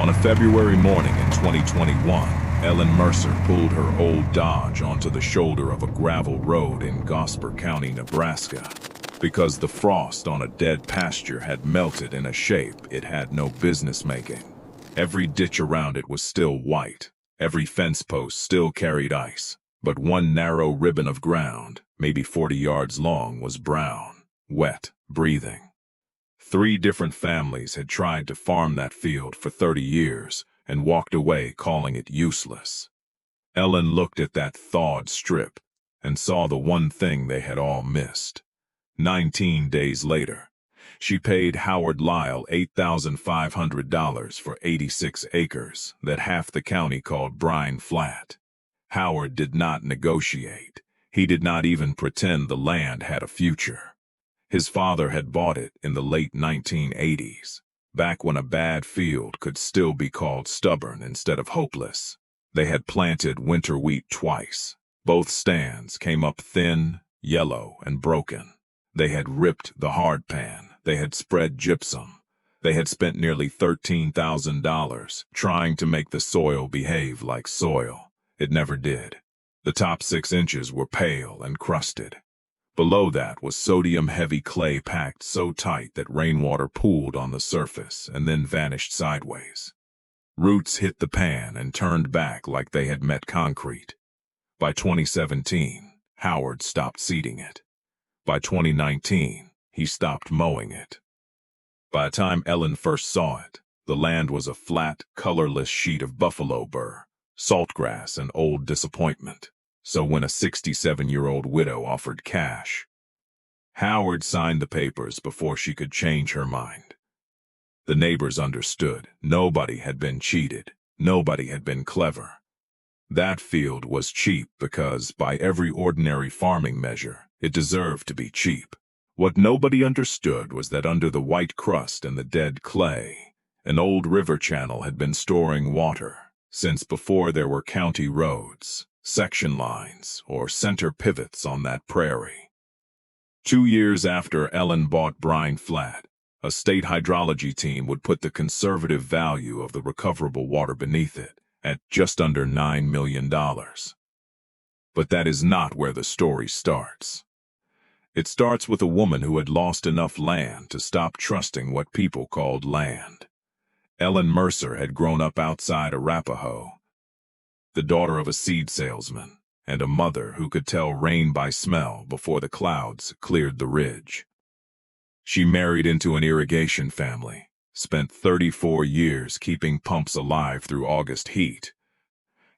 On a February morning in 2021, Ellen Mercer pulled her old Dodge onto the shoulder of a gravel road in Gosper County, Nebraska, because the frost on a dead pasture had melted in a shape it had no business making. Every ditch around it was still white, every fence post still carried ice, but one narrow ribbon of ground, maybe 40 yards long, was brown, wet, breathing. 3 different families had tried to farm that field for 30 years and walked away calling it useless. Ellen looked at that thawed strip and saw the one thing they had all missed. 19 days later, she paid Howard Lyle $8,500 for 86 acres that half the county called Brine Flat. Howard did not negotiate. He did not even pretend the land had a future. His father had bought it in the late 1980s, back when a bad field could still be called stubborn instead of hopeless. They had planted winter wheat twice. Both stands came up thin, yellow, and broken. They had ripped the hard pan. They had spread gypsum. They had spent nearly $13,000 trying to make the soil behave like soil. It never did. The top 6 inches were pale and crusted. Below that was sodium-heavy clay packed so tight that rainwater pooled on the surface and then vanished sideways. Roots hit the pan and turned back like they had met concrete. By 2017, Howard stopped seeding it. By 2019, he stopped mowing it. By the time Ellen first saw it, the land was a flat, colorless sheet of buffalo burr, saltgrass, and old disappointment. So when a 67-year-old widow offered cash, Howard signed the papers before she could change her mind. The neighbors understood. Nobody had been cheated. Nobody had been clever. That field was cheap because, by every ordinary farming measure, it deserved to be cheap. What nobody understood was that under the white crust and the dead clay, an old river channel had been storing water since before there were county roads, section lines, or center pivots on that prairie. 2 years after Ellen bought Brine Flat, a state hydrology team would put the conservative value of the recoverable water beneath it at just under $9 million. But that is not where the story starts. It starts with a woman who had lost enough land to stop trusting what people called land. Ellen Mercer had grown up outside Arapahoe, the daughter of a seed salesman, and a mother who could tell rain by smell before the clouds cleared the ridge. She married into an irrigation family, spent 34 years keeping pumps alive through August heat,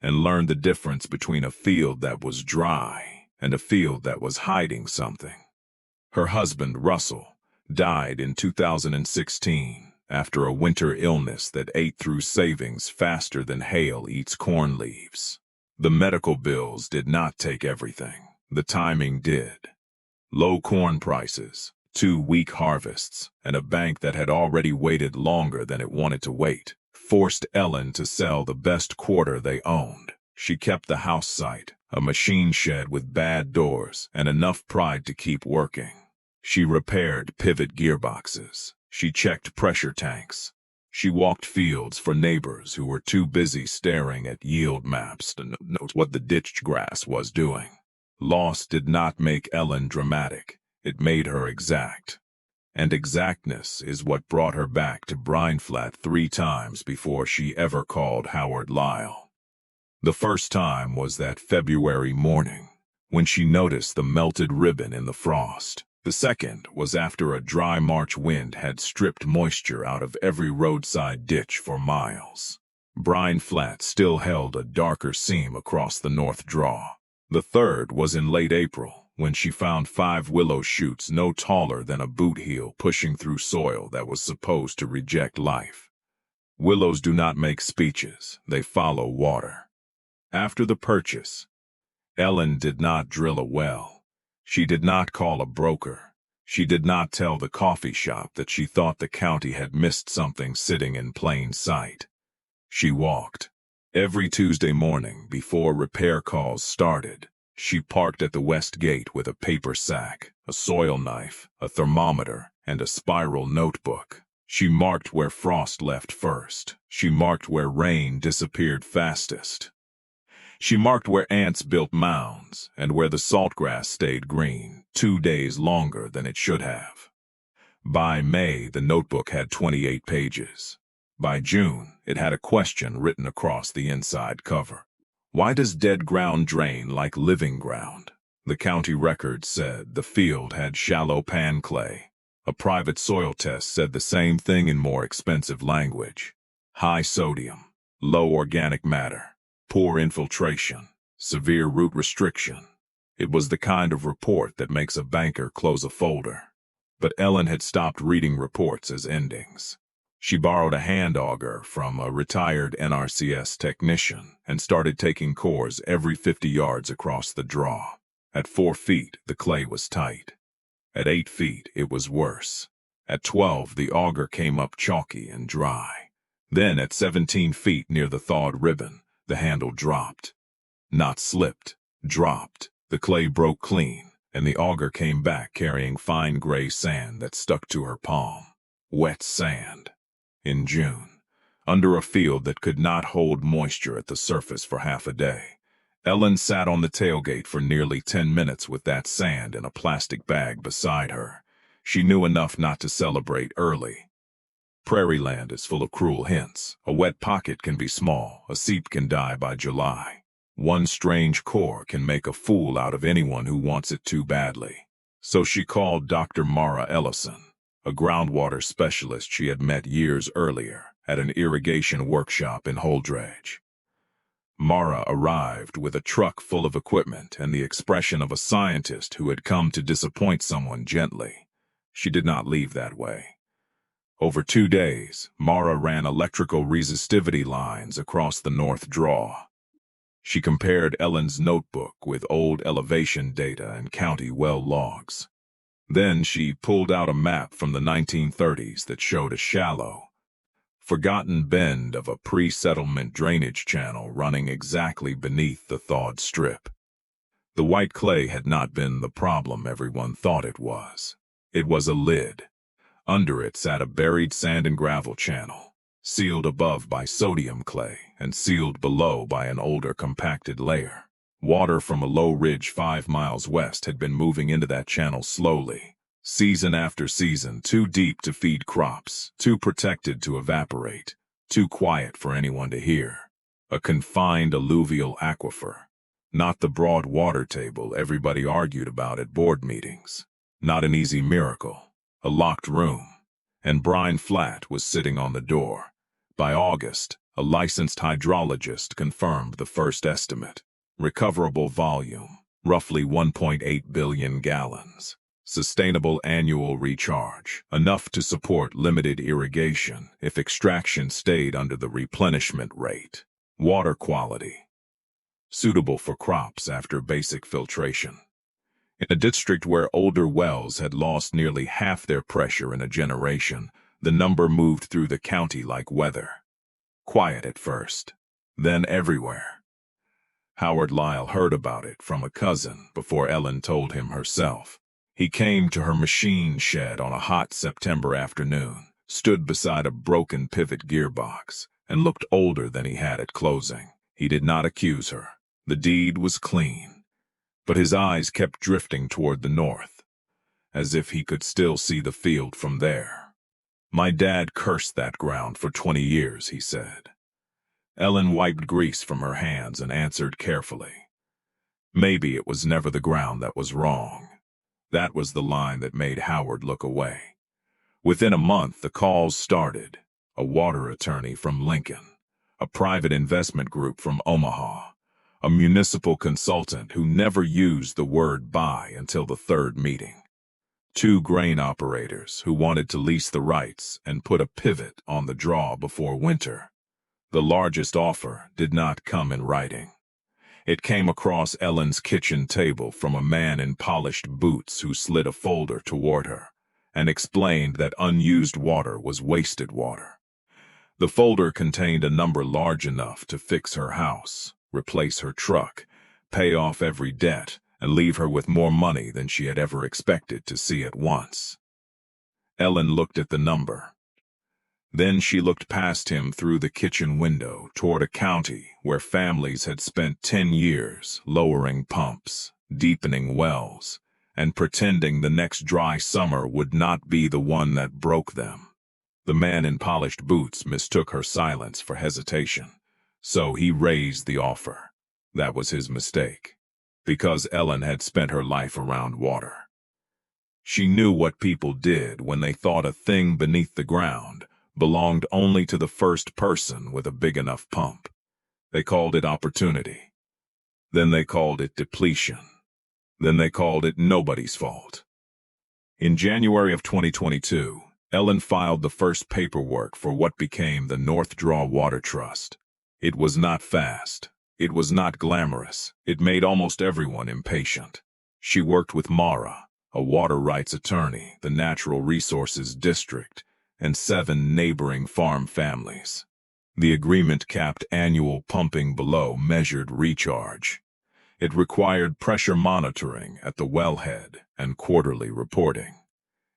and learned the difference between a field that was dry and a field that was hiding something. Her husband, Russell, died in 2016 after a winter illness that ate through savings faster than hail eats corn leaves. The medical bills did not take everything. The timing did. Low corn prices, 2 weak harvests, and a bank that had already waited longer than it wanted to wait forced Ellen to sell the best quarter they owned. She kept the house site, a machine shed with bad doors, and enough pride to keep working. She repaired pivot gearboxes. She checked pressure tanks. She walked fields for neighbors who were too busy staring at yield maps to note what the ditched grass was doing. Loss did not make Ellen dramatic. It made her exact. And exactness is what brought her back to Brine Flat 3 times before she ever called Howard Lyle. The first time was that February morning, when she noticed the melted ribbon in the frost. The second was after a dry March wind had stripped moisture out of every roadside ditch for miles. Brine Flat still held a darker seam across the north draw. The third was in late April, when she found 5 willow shoots no taller than a boot heel pushing through soil that was supposed to reject life. Willows do not make speeches, they follow water. After the purchase, Ellen did not drill a well. She did not call a broker. She did not tell the coffee shop that she thought the county had missed something sitting in plain sight. She walked. Every Tuesday morning before repair calls started, she parked at the west gate with a paper sack, a soil knife, a thermometer, and a spiral notebook. She marked where frost left first. She marked where rain disappeared fastest. She marked where ants built mounds and where the saltgrass stayed green 2 days longer than it should have. By May, the notebook had 28 pages. By June, it had a question written across the inside cover. Why does dead ground drain like living ground? The county record said the field had shallow pan clay. A private soil test said the same thing in more expensive language. High sodium, low organic matter, poor infiltration, severe root restriction. It was the kind of report that makes a banker close a folder. But Ellen had stopped reading reports as endings. She borrowed a hand auger from a retired NRCS technician and started taking cores every 50 yards across the draw. At 4 feet, the clay was tight. At 8 feet, it was worse. At 12, the auger came up chalky and dry. Then at 17 feet near the thawed ribbon, the handle dropped. Not slipped, dropped. The clay broke clean, and the auger came back carrying fine gray sand that stuck to her palm. Wet sand. In June, under a field that could not hold moisture at the surface for half a day, Ellen sat on the tailgate for nearly 10 minutes with that sand in a plastic bag beside her. She knew enough not to celebrate early. Prairie land is full of cruel hints. A wet pocket can be small. A seep can die by July. One strange core can make a fool out of anyone who wants it too badly. So she called Dr. Mara Ellison, a groundwater specialist she had met years earlier at an irrigation workshop in Holdredge. Mara arrived with a truck full of equipment and the expression of a scientist who had come to disappoint someone gently. She did not leave that way. Over 2 days, Mara ran electrical resistivity lines across the north draw. She compared Ellen's notebook with old elevation data and county well logs. Then she pulled out a map from the 1930s that showed a shallow, forgotten bend of a pre-settlement drainage channel running exactly beneath the thawed strip. The white clay had not been the problem everyone thought it was. It was a lid. Under it sat a buried sand and gravel channel, sealed above by sodium clay and sealed below by an older compacted layer. Water from a low ridge 5 miles west had been moving into that channel slowly, season after season, too deep to feed crops, too protected to evaporate, too quiet for anyone to hear. A confined alluvial aquifer, not the broad water table everybody argued about at board meetings. Not an easy miracle, a locked room, and Brian Flatt was sitting on the door. By August, a licensed hydrologist confirmed the first estimate. Recoverable volume, roughly 1.8 billion gallons. Sustainable annual recharge, enough to support limited irrigation if extraction stayed under the replenishment rate. Water quality, suitable for crops after basic filtration. In a district where older wells had lost nearly half their pressure in a generation, the number moved through the county like weather. Quiet at first, then everywhere. Howard Lyle heard about it from a cousin before Ellen told him herself. He came to her machine shed on a hot September afternoon, stood beside a broken pivot gearbox, and looked older than he had at closing. He did not accuse her. The deed was clean. But his eyes kept drifting toward the north, as if he could still see the field from there. My dad cursed that ground for 20 years, he said. Ellen wiped grease from her hands and answered carefully. Maybe it was never the ground that was wrong. That was the line that made Howard look away. Within a month, the calls started. A water attorney from Lincoln, a private investment group from Omaha, a municipal consultant who never used the word buy until the 3rd meeting. 2 grain operators who wanted to lease the rights and put a pivot on the draw before winter. The largest offer did not come in writing. It came across Ellen's kitchen table from a man in polished boots who slid a folder toward her and explained that unused water was wasted water. The folder contained a number large enough to fix her house, replace her truck, pay off every debt, and leave her with more money than she had ever expected to see at once. Ellen looked at the number. Then she looked past him through the kitchen window toward a county where families had spent 10 years lowering pumps, deepening wells, and pretending the next dry summer would not be the one that broke them. The man in polished boots mistook her silence for hesitation, so he raised the offer. That was his mistake, because Ellen had spent her life around water. She knew what people did when they thought a thing beneath the ground belonged only to the first person with a big enough pump. They called it opportunity. Then they called it depletion. Then they called it nobody's fault. In January of 2022, Ellen filed the first paperwork for what became the North Draw Water Trust. It was not fast. It was not glamorous. It made almost everyone impatient. She worked with Mara, a water rights attorney, the Natural Resources District, and 7 neighboring farm families. The agreement capped annual pumping below measured recharge. It required pressure monitoring at the wellhead and quarterly reporting.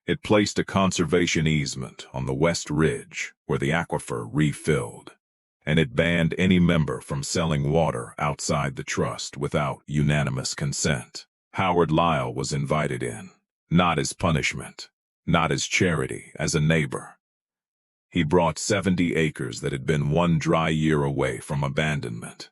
It placed a conservation easement on the West Ridge where the aquifer refilled, and it banned any member from selling water outside the trust without unanimous consent. Howard Lyle was invited in, not as punishment, not as charity, as a neighbor. He brought 70 acres that had been one dry year away from abandonment.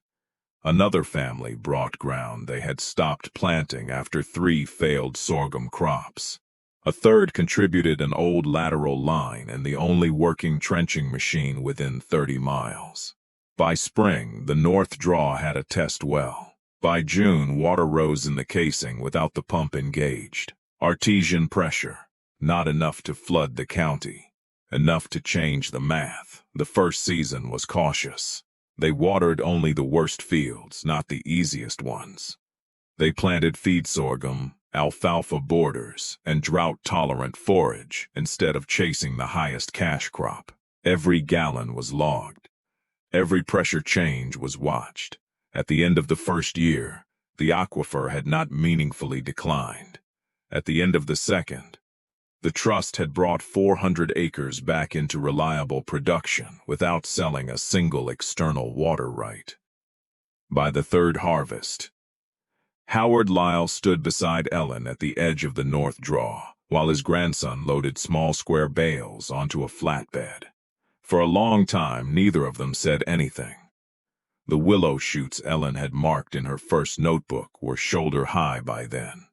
Another family brought ground they had stopped planting after 3 failed sorghum crops. A third contributed an old lateral line and the only working trenching machine within 30 miles. By spring, the North Draw had a test well. By June, water rose in the casing without the pump engaged. Artesian pressure, not enough to flood the county, enough to change the math. The first season was cautious. They watered only the worst fields, not the easiest ones. They planted feed sorghum, alfalfa borders, and drought-tolerant forage instead of chasing the highest cash crop. Every gallon was logged. Every pressure change was watched. At the end of the first year, the aquifer had not meaningfully declined. At the end of the second, the trust had brought 400 acres back into reliable production without selling a single external water right. By the third harvest, Howard Lyle stood beside Ellen at the edge of the North Draw, while his grandson loaded small square bales onto a flatbed. For a long time, neither of them said anything. The willow shoots Ellen had marked in her first notebook were shoulder-high by then.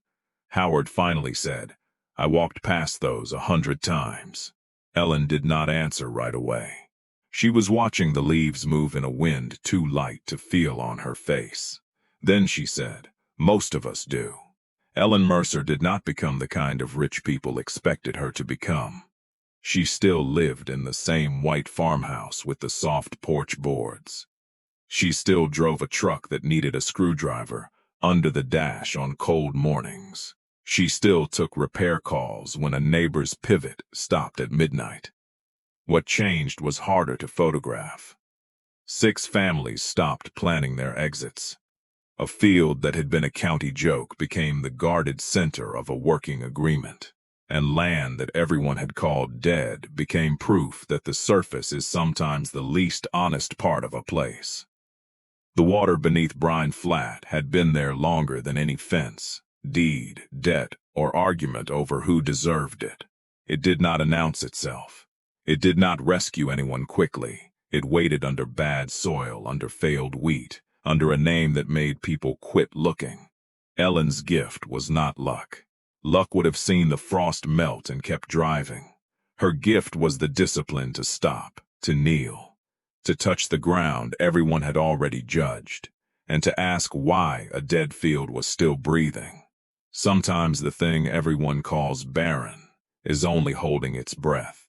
Howard finally said, "I walked past those 100 times." Ellen did not answer right away. She was watching the leaves move in a wind too light to feel on her face. Then she said, "Most of us do." Ellen Mercer did not become the kind of rich people expected her to become. She still lived in the same white farmhouse with the soft porch boards. She still drove a truck that needed a screwdriver under the dash on cold mornings. She still took repair calls when a neighbor's pivot stopped at midnight. What changed was harder to photograph. 6 families stopped planning their exits. A field that had been a county joke became the guarded center of a working agreement. And land that everyone had called dead became proof that the surface is sometimes the least honest part of a place. The water beneath Brine Flat had been there longer than any fence, deed, debt, or argument over who deserved it. It did not announce itself. It did not rescue anyone quickly. It waited under bad soil, under failed wheat, under a name that made people quit looking. Ellen's gift was not luck. Luck would have seen the frost melt and kept driving. Her gift was the discipline to stop, to kneel, to touch the ground everyone had already judged, and to ask why a dead field was still breathing. Sometimes the thing everyone calls barren is only holding its breath.